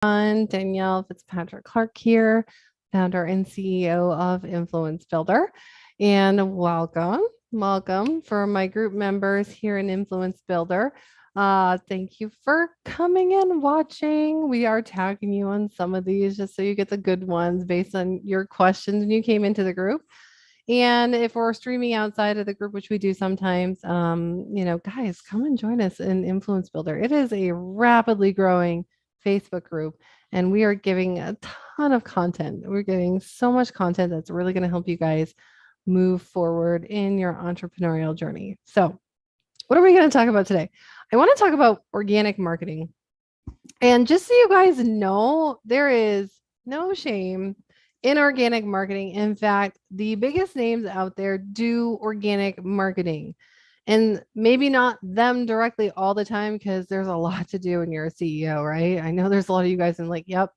Danielle Fitzpatrick Clark here, founder and CEO of Influence Builder. And welcome for my group members here in Influence Builder. Thank you for coming and watching. We are tagging you on some of these just so you get the good ones based on your questions when you came into the group. And if we're streaming outside of the group, which we do sometimes, guys, come and join us in Influence Builder. It is a rapidly growing Facebook group, and we are giving a ton of content. We're giving so much content that's really going to help you guys move forward in your entrepreneurial journey. So, what are we going to talk about today? I want to talk about organic marketing. And just so you guys know, there is no shame in organic marketing. In fact, the biggest names out there do organic marketing. And maybe not them directly all the time because there's a lot to do when you're a CEO, right? I know there's a lot of you guys and like, yep,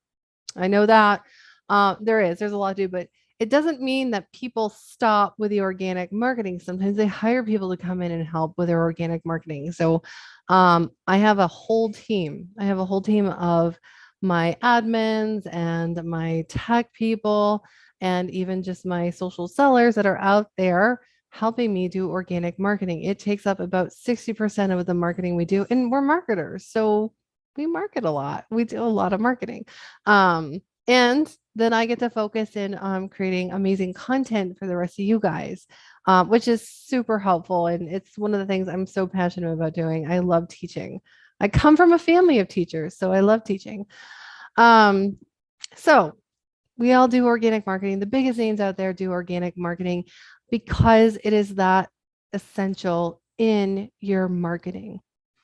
I know that. There's a lot to do, but it doesn't mean that people stop with the organic marketing. Sometimes they hire people to come in and help with their organic marketing. So I have a whole team. I have a whole team of my admins and my tech people and even just my social sellers that are out there helping me do organic marketing. It takes up about 60% of the marketing we do, and we're marketers. So we market a lot. We do a lot of marketing. And then I get to focus in on creating amazing content for the rest of you guys, which is super helpful. And it's one of the things I'm so passionate about doing. I love teaching. I come from a family of teachers, so I love teaching. So we all do organic marketing. The biggest names out there do organic marketing because it is that essential in your marketing.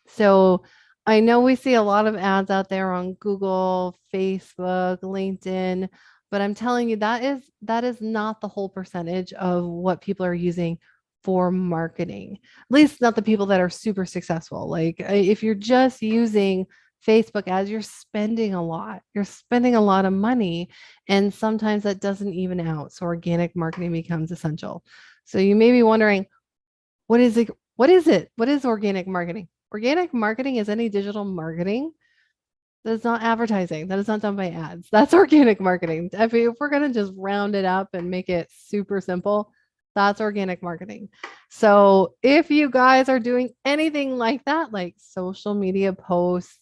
So I know we see a lot of ads out there on Google, Facebook, LinkedIn, but I'm telling you that is not the whole percentage of what people are using for marketing. At least not the people that are super successful. Like if you're just using Facebook ads, you're spending a lot. You're spending a lot of money, and sometimes that doesn't even out. So organic marketing becomes essential. So you may be wondering, what is it? What is it? What is organic marketing? Organic marketing is any digital marketing that is not advertising, that is not done by ads. That's organic marketing. If we're going to just round it up and make it super simple, that's organic marketing. So if you guys are doing anything like that, like social media posts,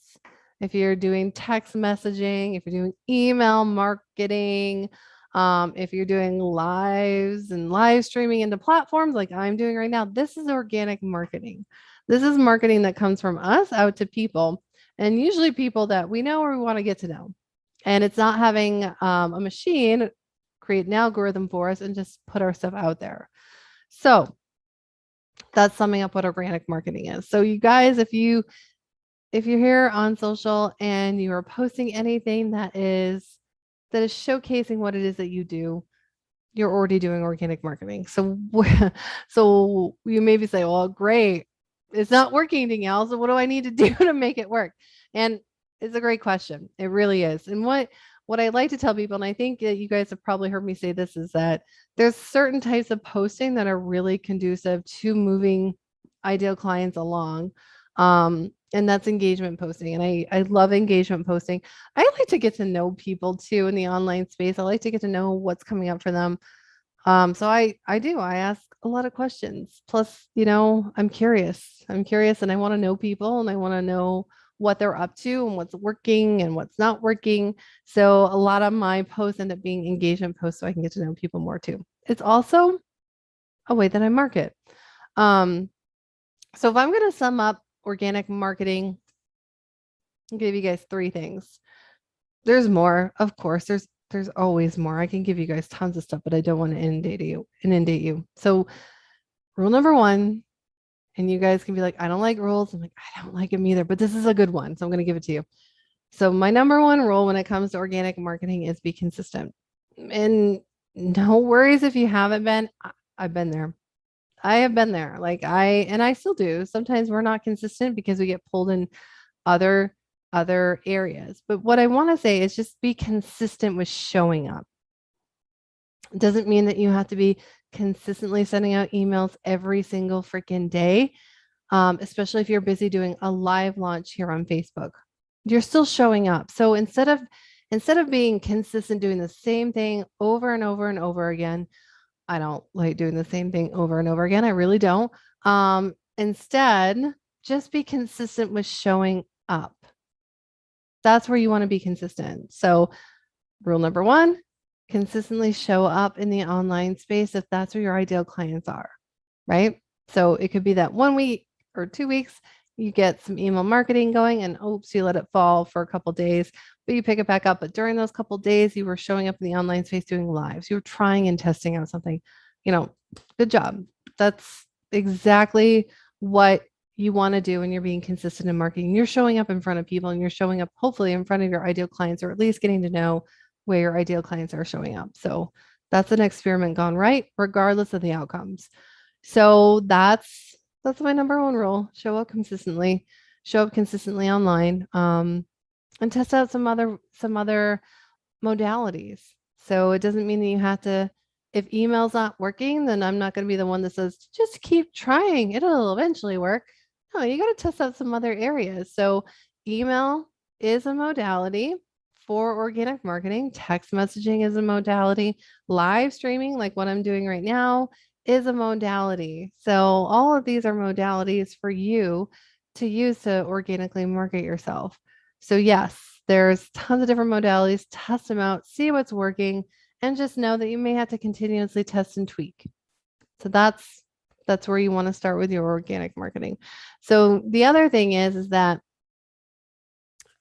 if you're doing text messaging, if you're doing email marketing, if you're doing lives and live streaming into platforms like I'm doing right now, this is organic marketing. This is marketing that comes from us out to people, and usually people that we know or we want to get to know. And it's not having a machine create an algorithm for us and just put our stuff out there. So that's summing up what organic marketing is. So you guys, if you're here on social and you are posting anything that is showcasing what it is that you do, you're already doing organic marketing. So you maybe say, well, great, it's not working, Danielle. So what do I need to do to make it work? And it's a great question. It really is. And what I like to tell people, and I think that you guys have probably heard me say this, is that there's certain types of posting that are really conducive to moving ideal clients along. And that's engagement posting. And I love engagement posting. I like to get to know people too in the online space. I like to get to know what's coming up for them. So I ask a lot of questions. Plus, I'm curious. And I want to know people, and I want to know what they're up to and what's working and what's not working. So a lot of my posts end up being engagement posts so I can get to know people more too. It's also a way that I market. So if I'm going to sum up organic marketing, I'll give you guys 3 things. There's more, of course. There's always more. I can give you guys tons of stuff, but I don't want to inundate you. So rule number 1, and you guys can be like, I don't like rules. I'm like, I don't like them either, but this is a good one. So I'm going to give it to you. So my number 1 rule when it comes to organic marketing is be consistent. And no worries if you haven't been. I've been there. I have been there. I still do. Sometimes we're not consistent because we get pulled in other areas. But what I want to say is just be consistent with showing up. It doesn't mean that you have to be consistently sending out emails every single freaking day, especially if you're busy doing a live launch here on Facebook. You're still showing up. So instead of being consistent doing the same thing over and over and over again, I don't like doing the same thing over and over again. I really don't. Instead, just be consistent with showing up. That's where you want to be consistent. So, rule number one, consistently show up in the online space if that's where your ideal clients are, right? So, it could be that 1 week or 2 weeks, you get some email marketing going and oops, you let it fall for a couple days, but you pick it back up. But during those couple days, you were showing up in the online space doing lives. You were trying and testing out something, good job. That's exactly what you want to do when you're being consistent in marketing. You're showing up in front of people and you're showing up hopefully in front of your ideal clients, or at least getting to know where your ideal clients are showing up. So that's an experiment gone right, regardless of the outcomes. So that's my number one rule. Show up consistently. Show up consistently online. And test out some other modalities. So it doesn't mean that you have to, if email's not working, then I'm not going to be the one that says, just keep trying. It'll eventually work. No, you got to test out some other areas. So email is a modality for organic marketing. Text messaging is a modality. Live streaming, like what I'm doing right now, is a modality. So all of these are modalities for you to use to organically market yourself. So yes, there's tons of different modalities. Test them out, see what's working, and just know that you may have to continuously test and tweak. So that's where you want to start with your organic marketing. So the other thing is that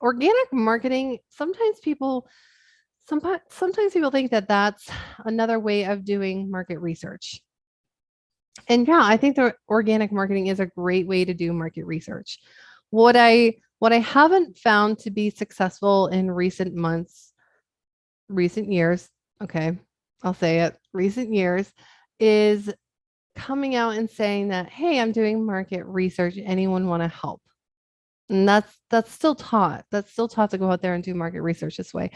organic marketing, sometimes people think that that's another way of doing market research. And yeah, I think that organic marketing is a great way to do market research. What I haven't found to be successful in recent months, recent years, okay, I'll say it, recent years, is coming out and saying that, hey, I'm doing market research. Anyone want to help? And that's still taught. That's still taught to go out there and do market research this way.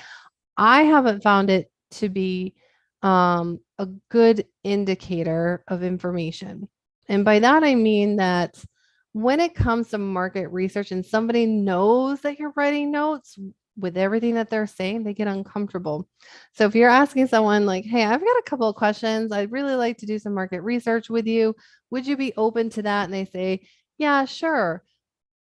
I haven't found it to be a good indicator of information. And by that, I mean that when it comes to market research and somebody knows that you're writing notes with everything that they're saying, they get uncomfortable. So if you're asking someone like, hey, I've got a couple of questions, I'd really like to do some market research with you. Would you be open to that? And they say, yeah, sure.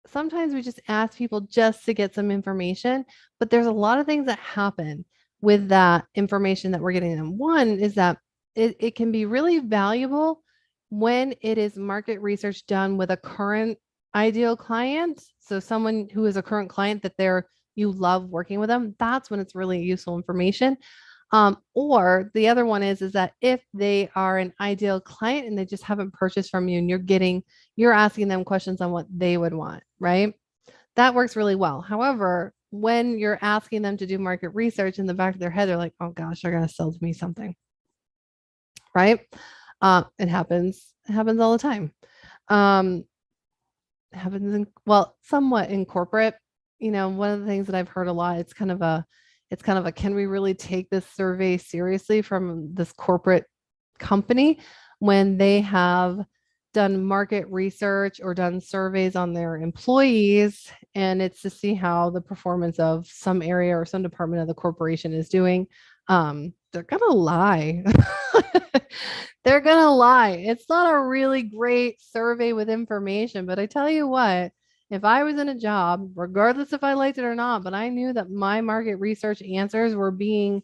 Sometimes we just ask people just to get some information, but there's a lot of things that happen with that information that we're getting them. One is that it can be really valuable when it is market research done with a current ideal client. So someone who is a current client that you love working with them, that's when it's really useful information. Or the other one is that if they are an ideal client and they just haven't purchased from you and you're asking them questions on what they would want, right? That works really well. However, when you're asking them to do market research, in the back of their head, they're like, oh gosh, they're going to sell to me something, right? It happens. It happens all the time. It happens somewhat in corporate. One of the things that I've heard a lot, it's kind of a, can we really take this survey seriously from this corporate company when they have done market research or done surveys on their employees, and it's to see how the performance of some area or some department of the corporation is doing. They're gonna lie. They're gonna lie. It's not a really great survey with information, but I tell you what, if I was in a job, regardless if I liked it or not, but I knew that my market research answers were being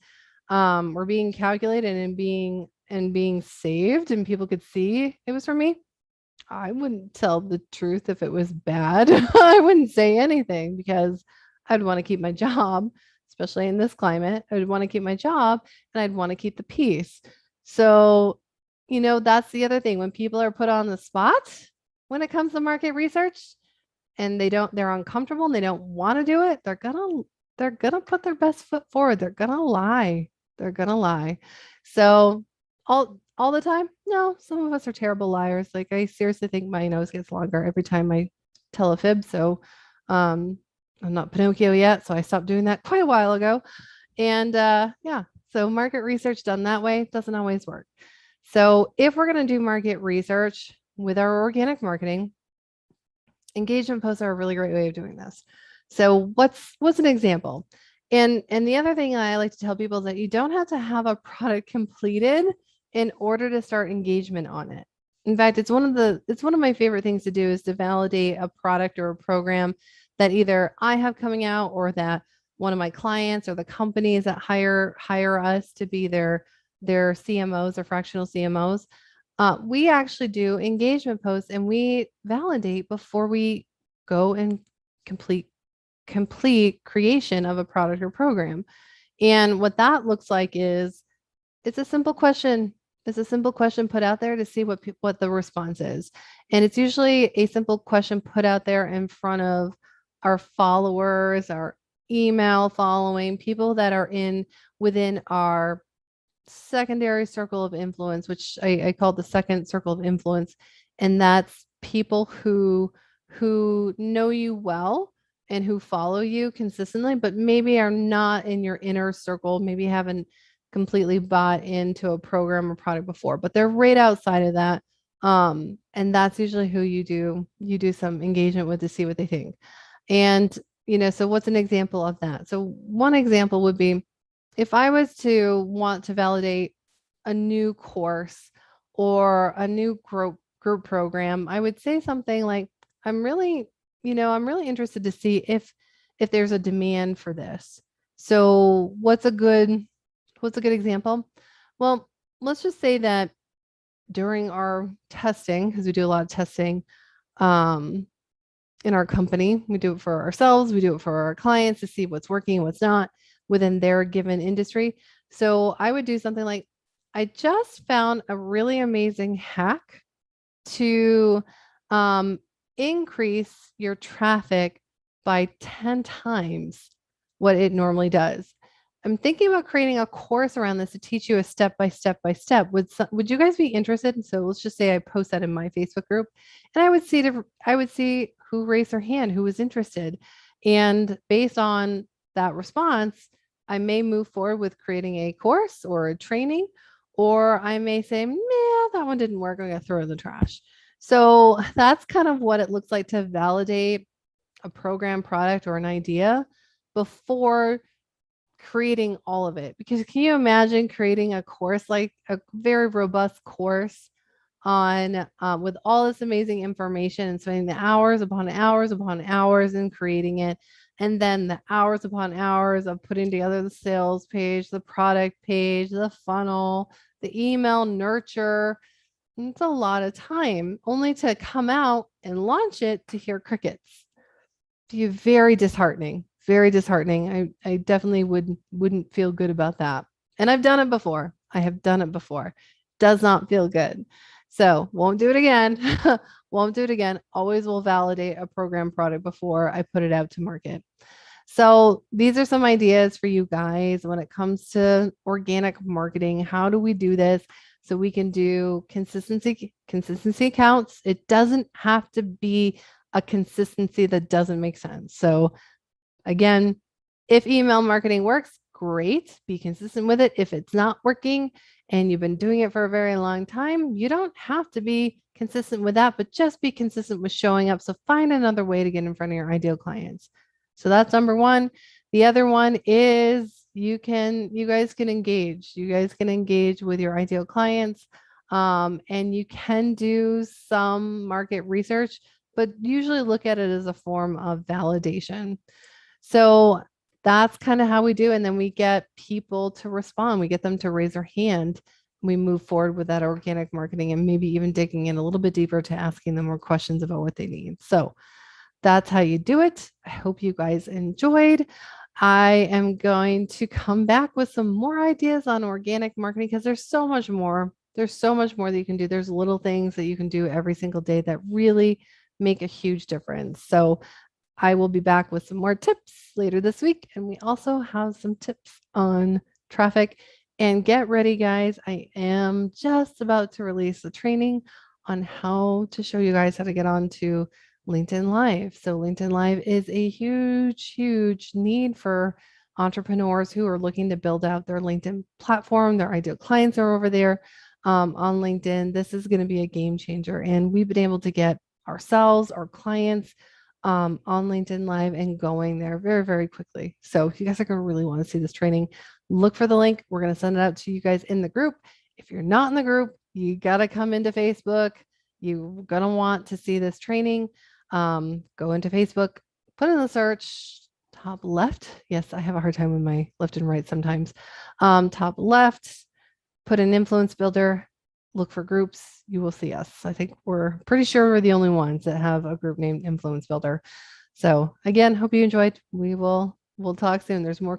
calculated and being saved and people could see it was for me, I wouldn't tell the truth if it was bad. I wouldn't say anything because I'd want to keep my job, especially in this climate. I'd want to keep my job and I'd want to keep the peace. So, that's the other thing. When people are put on the spot when it comes to market research and they're uncomfortable and they don't want to do it, they're gonna put their best foot forward. They're gonna lie. They're gonna lie. So all the time? No, some of us are terrible liars. Like I seriously think my nose gets longer every time I tell a fib. So I'm not Pinocchio yet. So I stopped doing that quite a while ago. And yeah, so market research done that way doesn't always work. So if we're going to do market research with our organic marketing, engagement posts are a really great way of doing this. So what's an example? And the other thing I like to tell people is that you don't have to have a product completed in order to start engagement on it. In fact, it's one of my favorite things to do is to validate a product or a program that either I have coming out or that one of my clients or the companies that hire us to be their CMOs or fractional CMOs. We actually do engagement posts and we validate before we go and complete creation of a product or program. And what that looks like is it's a simple question. It's a simple question put out there to see what the response is. And it's usually a simple question put out there in front of our followers, our email following, people that are within our secondary circle of influence, which I call the second circle of influence. And that's people who know you well and who follow you consistently, but maybe are not in your inner circle, maybe haven't completely bought into a program or product before, but they're right outside of that. And that's usually who you do some engagement with to see what they think. And, so what's an example of that? So one example would be if I was to want to validate a new course or a new group program, I would say something like, I'm really, I'm really interested to see if there's a demand for this. So what's a good example? Well, let's just say that during our testing, because we do a lot of testing in our company, we do it for ourselves, we do it for our clients to see what's working and what's not within their given industry. So I would do something like, I just found a really amazing hack to increase your traffic by 10 times what it normally does. I'm thinking about creating a course around this to teach you a step by step by step. Would you guys be interested? So let's just say I post that in my Facebook group, and I would see who raised their hand, who was interested, and based on that response, I may move forward with creating a course or a training, or I may say, "Man, that one didn't work. I'm gonna throw it in the trash." So that's kind of what it looks like to validate a program, product, or an idea before creating all of it. Because can you imagine creating a course, like a very robust course on with all this amazing information and spending the hours upon hours upon hours in creating it, and then the hours upon hours of putting together the sales page, the product page, the funnel, the email nurture. It's a lot of time only to come out and launch it to hear crickets. Be very disheartening. Very disheartening. I definitely wouldn't feel good about that. And I've done it before. I have done it before. Does not feel good. So won't do it again. Won't do it again. Always will validate a program product before I put it out to market. So these are some ideas for you guys when it comes to organic marketing. How do we do this? So we can do consistency counts. It doesn't have to be a consistency that doesn't make sense. So again, if email marketing works, great, be consistent with it. If it's not working and you've been doing it for a very long time, you don't have to be consistent with that, but just be consistent with showing up. So find another way to get in front of your ideal clients. So that's number one. The other one is you guys can engage. You guys can engage with your ideal clients. And you can do some market research, but usually look at it as a form of validation. So that's kind of how we do. And then we get people to respond. We get them to raise their hand. We move forward with that organic marketing and maybe even digging in a little bit deeper to asking them more questions about what they need. So that's how you do it. I hope you guys enjoyed. I am going to come back with some more ideas on organic marketing because there's so much more. There's so much more that you can do. There's little things that you can do every single day that really make a huge difference. So I will be back with some more tips later this week. And we also have some tips on traffic. And get ready, guys. I am just about to release a training on how to show you guys how to get on to LinkedIn Live. So LinkedIn Live is a huge, huge need for entrepreneurs who are looking to build out their LinkedIn platform. Their ideal clients are over there on LinkedIn. This is going to be a game changer. And we've been able to get ourselves, our clients, on LinkedIn Live and going there very, very quickly. So if you guys are going to really want to see this training, look for the link. We're going to send it out to you guys in the group. If you're not in the group, you got to come into Facebook. You're going to want to see this training. Go into Facebook, put in the search top left. Yes, I have a hard time with my left and right sometimes. Top left, put an influence builder, look for groups. You will see us. I think we're pretty sure we're the only ones that have a group named Influence Builder. So again, hope you enjoyed. We'll talk soon. There's more